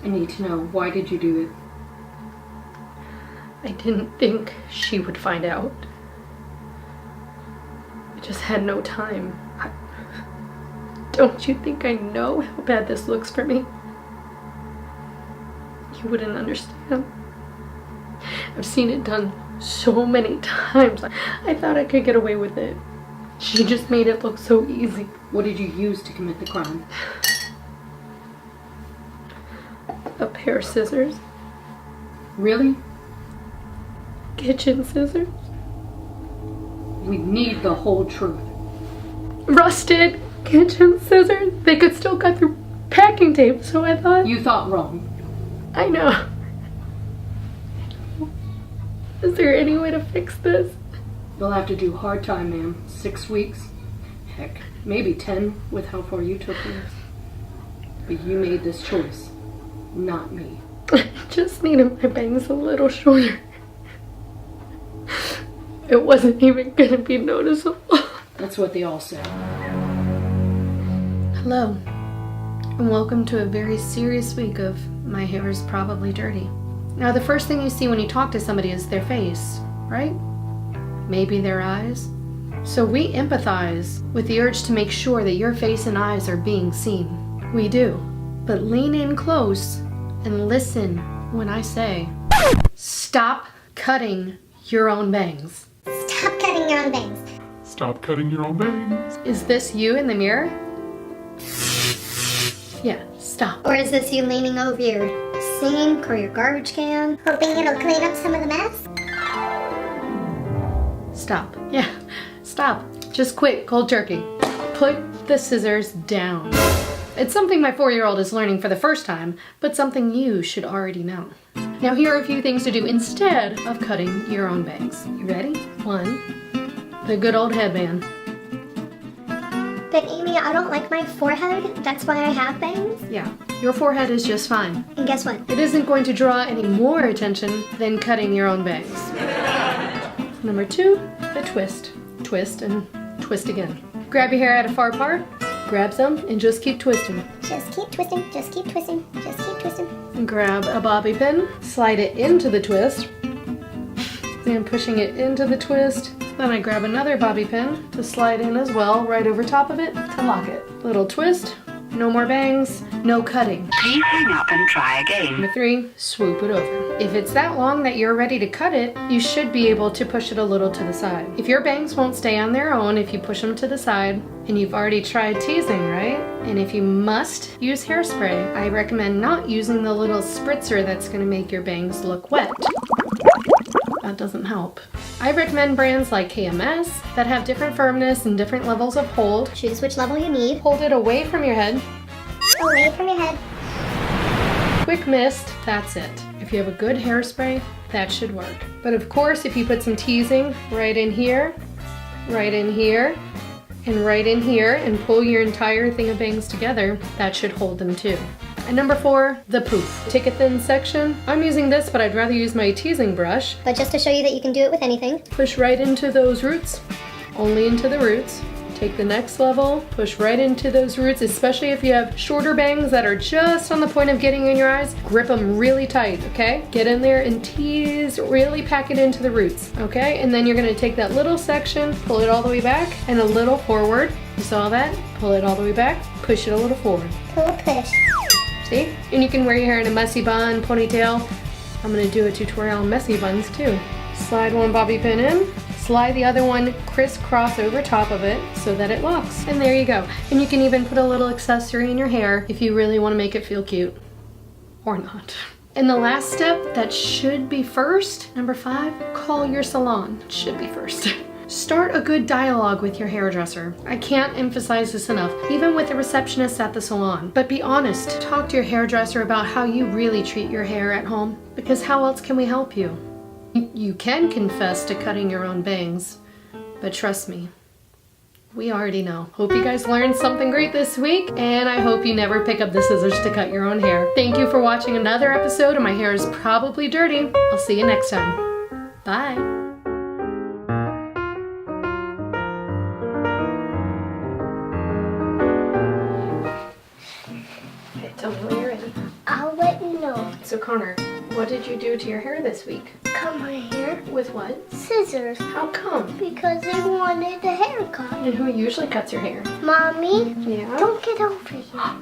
I need to know, why did you do it? I didn't think she would find out. I just had no time. Don't you think I know how bad this looks for me? You wouldn't understand. I've seen it done so many times. I thought I could get away with it. She just made it look so easy. What did you use to commit the crime? A pair of scissors. Really? Kitchen scissors. We need the whole truth. Rusted kitchen scissors. They could still cut through packing tape, so I thought. You thought wrong. I know. Is there any way to fix this? You'll have to do hard time, ma'am. 6 weeks. Heck, maybe 10 with how far you took this. But you made this choice, not me. I just needed my bangs a little shorter. It wasn't even gonna be noticeable. That's what they all say. Hello, and welcome to a very serious week of My Hair is Probably Dirty. Now, the first thing you see when you talk to somebody is their face, right? Maybe their eyes. So we empathize with the urge to make sure that your face and eyes are being seen. We do. But lean in close and listen when I say, stop cutting your own bangs. Stop cutting your own bangs. Stop cutting your own bangs. Is this you in the mirror? Yeah, stop. Or is this you leaning over your sink or your garbage can, hoping it'll clean up some of the mess? Stop. Yeah, stop. Just quit cold turkey. Put the scissors down. It's something my 4-year-old is learning for the first time, but something you should already know. Now here are a few things to do instead of cutting your own bangs. You ready? 1, the good old headband. But Amy, I don't like my forehead. That's why I have bangs. Yeah, your forehead is just fine. And guess what? It isn't going to draw any more attention than cutting your own bangs. Number 2, the twist. Twist and twist again. Grab your hair at a far part, grab some, and just keep twisting. Just keep twisting, just keep twisting, just keep twisting. And grab a bobby pin, slide it into the twist, and pushing it into the twist. Then I grab another bobby pin to slide in as well, right over top of it, to lock it. Little twist, no more bangs, no cutting. Please hang up and try again. Number 3, swoop it over. If it's that long that you're ready to cut it, you should be able to push it a little to the side. If your bangs won't stay on their own if you push them to the side, and you've already tried teasing, right? And if you must use hairspray, I recommend not using the little spritzer that's gonna make your bangs look wet. That doesn't help. I recommend brands like KMS that have different firmness and different levels of hold. Choose which level you need. Hold it away from your head. Away from your head. Quick mist, that's it. If you have a good hairspray, that should work. But of course, if you put some teasing right in here, right in here, and right in here, and pull your entire thing of bangs together, that should hold them too. And number 4, the poof. Take a thin section. I'm using this, but I'd rather use my teasing brush. But just to show you that you can do it with anything. Push right into those roots, only into the roots. Take the next level, push right into those roots, especially if you have shorter bangs that are just on the point of getting in your eyes. Grip them really tight, okay? Get in there and tease, really pack it into the roots, okay? And then you're gonna take that little section, pull it all the way back, and a little forward. You saw that? Pull it all the way back, push it a little forward. Pull, push. See? And you can wear your hair in a messy bun, ponytail. I'm gonna do a tutorial on messy buns too. Slide one bobby pin in, slide the other one crisscross over top of it so that it locks. And there you go. And you can even put a little accessory in your hair if you really wanna make it feel cute. Or not. And the last step that should be first, number 5, call your salon. It should be first. Start a good dialogue with your hairdresser. I can't emphasize this enough, even with the receptionist at the salon. But be honest, talk to your hairdresser about how you really treat your hair at home, because how else can we help you? You can confess to cutting your own bangs, but trust me, we already know. Hope you guys learned something great this week, and I hope you never pick up the scissors to cut your own hair. Thank you for watching another episode of My Hair is Probably Dirty. I'll see you next time. Bye. Tell me when you're ready. I'll let you know. So Connor, what did you do to your hair this week? Cut my hair. With what? Scissors. How come? Because they wanted a haircut. And who usually cuts your hair? Mommy, Yeah. don't get over here.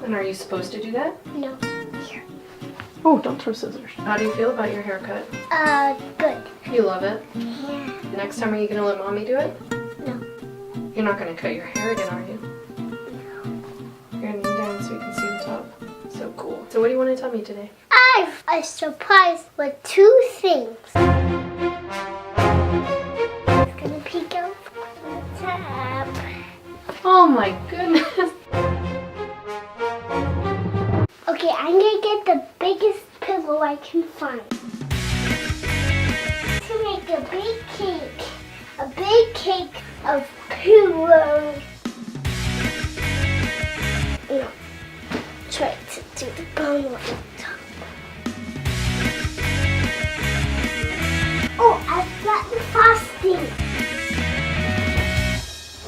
And are you supposed to do that? No. Here. Oh, don't throw scissors. How do you feel about your haircut? Good. You love it? Yeah. Next time, are you gonna let mommy do it? No. You're not gonna cut your hair again, are you? You're gonna kneel down so you can see the top. So cool. So what do you want to tell me today? I've a surprise with 2 things. It's gonna peek out from the top. Oh my goodness. Okay, I'm gonna get the biggest pillow I can find. To make a big cake. A big cake of pillows. No. Try to do the bone on the top. Oh, I've got the frosting.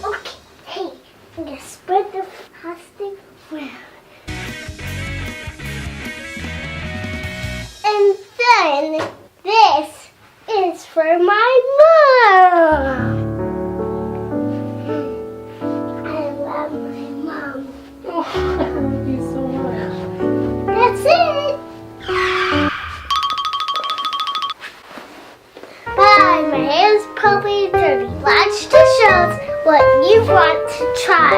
Okay, hey, I'm gonna spread the frosting around. And then this is for my mom. I love my mom. Oh, I love you so much. That's it. Bye. My hair's probably dirty. Watch the shows what you want to try.